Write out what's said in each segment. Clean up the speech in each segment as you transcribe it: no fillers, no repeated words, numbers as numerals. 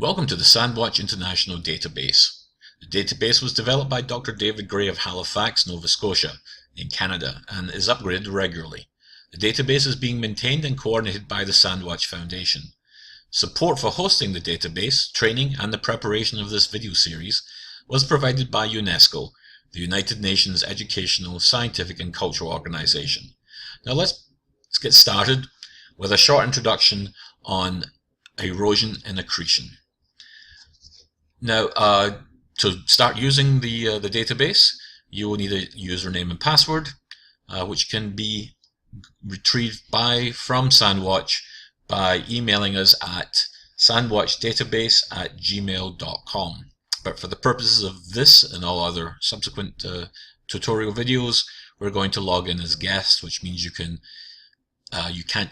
Welcome to the Sandwatch International Database. The database was developed by Dr. David Gray of Halifax, Nova Scotia, in Canada, and is upgraded regularly. The database is being maintained and coordinated by the Sandwatch Foundation. Support for hosting the database, training, and the preparation of this video series was provided by UNESCO, the United Nations Educational, Scientific, and Cultural Organization. Now let's get started with a short introduction on erosion and accretion. Now, to start using the database, you will need a username and password, which can be retrieved from Sandwatch by emailing us at sandwatchdatabase@gmail.com. But for the purposes of this and all other subsequent tutorial videos, we're going to log in as guest, which means you can't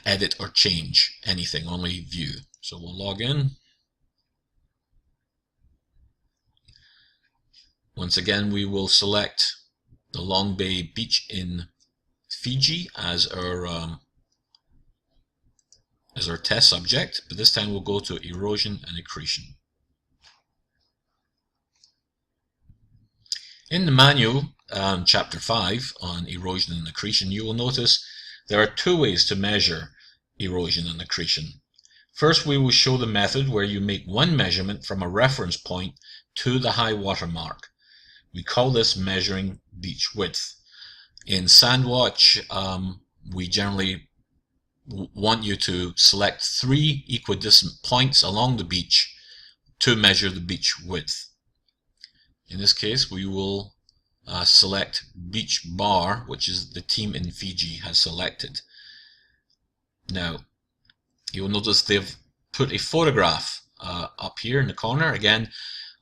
edit or change anything, only view. So we'll log in. Once again, we will select the Long Bay Beach in Fiji as our test subject, but this time we'll go to erosion and accretion. In the manual, chapter 5 on erosion and accretion, you will notice there are two ways to measure erosion and accretion. First, we will show the method where you make one measurement from a reference point to the high water mark. We call this measuring beach width. In Sandwatch, we generally want you to select 3 equidistant points along the beach to measure the beach width. In this case, we will select beach bar, which is the team in Fiji has selected. Now, you'll notice they've put a photograph up here in the corner. Again,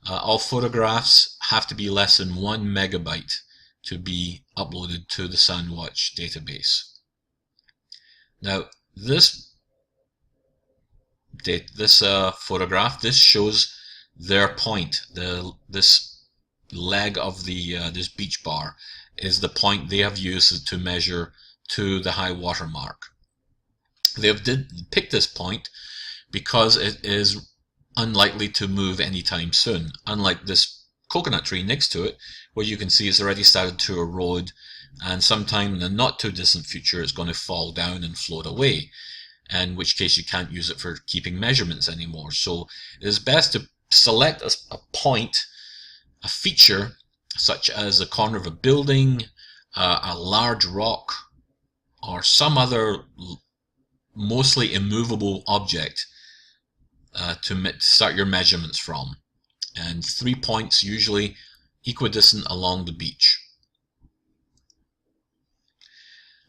all photographs have to be less than 1 megabyte to be uploaded to the Sandwatch database. Now, this photograph, this shows their point. This leg of this beach bar is the point they have used to measure to the high water mark. They have picked this point because it is unlikely to move anytime soon, unlike this coconut tree next to it, where you can see it's already started to erode, and sometime in the not too distant future it's going to fall down and float away, in which case you can't use it for keeping measurements anymore. So it is best to select a point, a feature, such as the corner of a building, a large rock, or some other mostly immovable object to start your measurements from, and 3 points usually equidistant along the beach.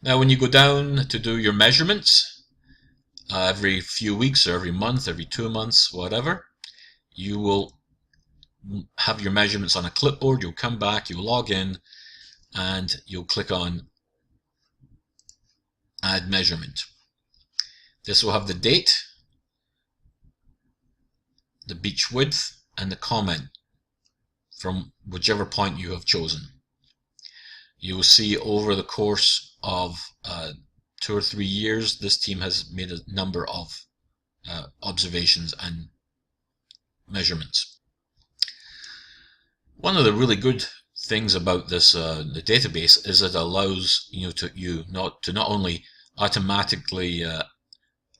Now when you go down to do your measurements, every few weeks or every month, every 2 months, whatever, you will have your measurements on a clipboard. You'll come back, you'll log in, and you'll click on Add Measurement. This will have the date, the beach width, and the comment from whichever point you have chosen. You will see over the course of 2 or 3 years, this team has made a number of observations and measurements. One of the really good things about this the database is it allows you not only automatically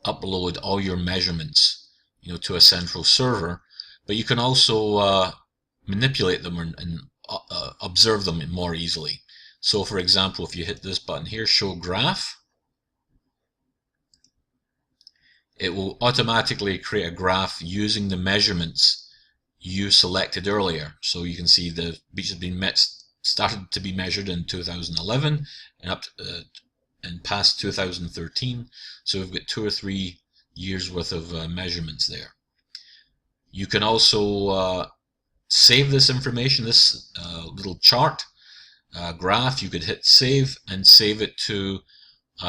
upload all your measurements to a central server, but you can also manipulate them and observe them more easily. So for example, if you hit this button here, Show Graph, it will automatically create a graph using the measurements you selected earlier. So you can see the beach has been started to be measured in 2011 and up to, and past 2013. So we've got 2 or 3 years worth of measurements there. You can also save this information, this little chart graph. You could hit save and save it to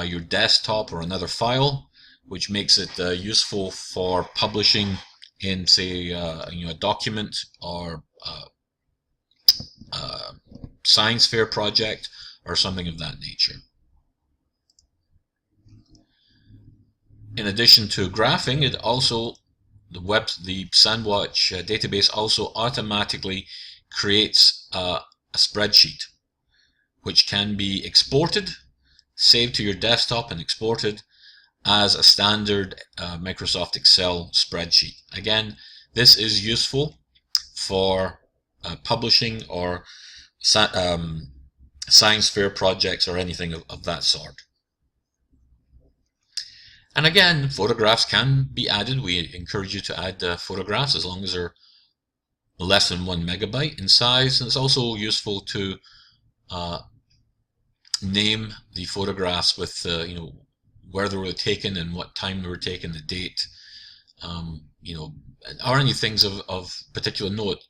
your desktop or another file, which makes it useful for publishing in, say, a document or science fair project or something of that nature. In addition to graphing, it also the Sandwatch database also automatically creates a spreadsheet which can be exported, saved to your desktop and exported as a standard Microsoft Excel spreadsheet. Again, this is useful for publishing or science fair projects or anything of that sort. And again, photographs can be added. We encourage you to add photographs as long as they're less than 1 megabyte in size. And it's also useful to name the photographs with where they were taken and what time they were taken, the date, or any things of particular note.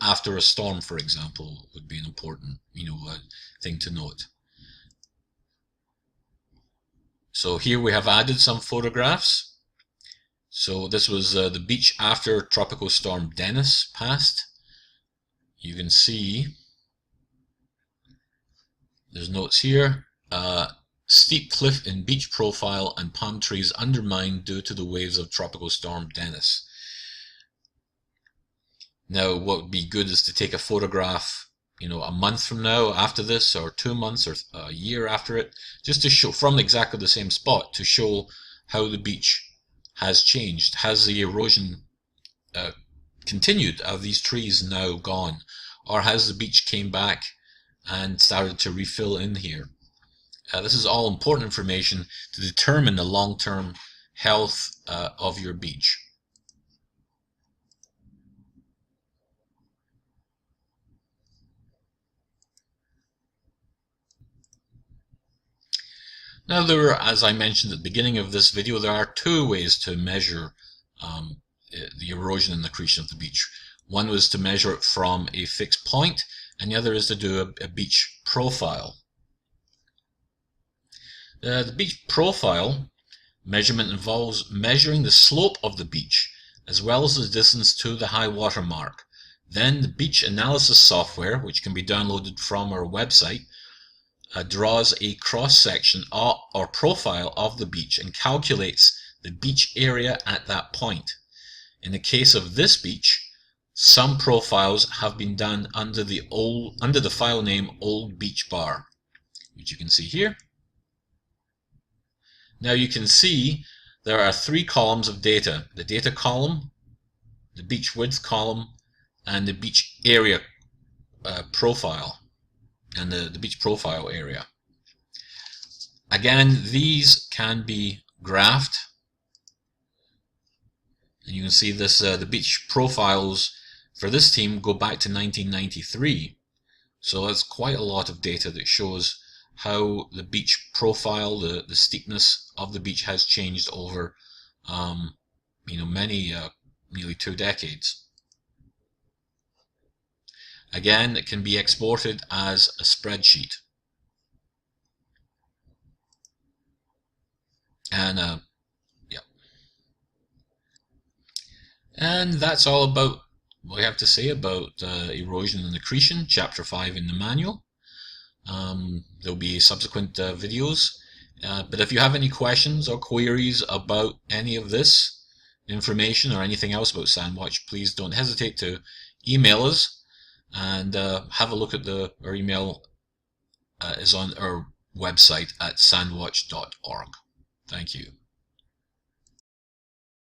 After a storm, for example, would be an important thing to note. So here we have added some photographs. So this was the beach after Tropical Storm Dennis passed. You can see there's notes here. Steep cliff in beach profile and palm trees undermined due to the waves of Tropical Storm Dennis. Now, what would be good is to take a photograph, a month from now after this, or 2 months, or a year after it, just to show from exactly the same spot, to show how the beach has changed. Has the erosion continued? Are these trees now gone? Or has the beach came back and started to refill in here? This is all important information to determine the long-term health of your beach. Now, as I mentioned at the beginning of this video, there are 2 ways to measure the erosion and accretion of the beach. One was to measure it from a fixed point, and the other is to do a beach profile. The beach profile measurement involves measuring the slope of the beach as well as the distance to the high water mark. Then the beach analysis software, which can be downloaded from our website, draws a cross-section or profile of the beach and calculates the beach area at that point. In the case of this beach, some profiles have been done under the file name Old Beach Bar, which you can see here. Now you can see there are 3 columns of data: the data column, the beach width column, and the beach area profile, and the beach profile area. Again, these can be graphed, and you can see this the beach profiles for this team go back to 1993, so that's quite a lot of data that shows how the beach profile, the steepness of the beach has changed over nearly 2 decades. Again, it can be exported as a spreadsheet. And and that's all about what we have to say about erosion and accretion, chapter 5 in the manual. There'll be subsequent videos, but if you have any questions or queries about any of this information or anything else about Sandwatch, please don't hesitate to email us, and have a look at our email is on our website at sandwatch.org. Thank you.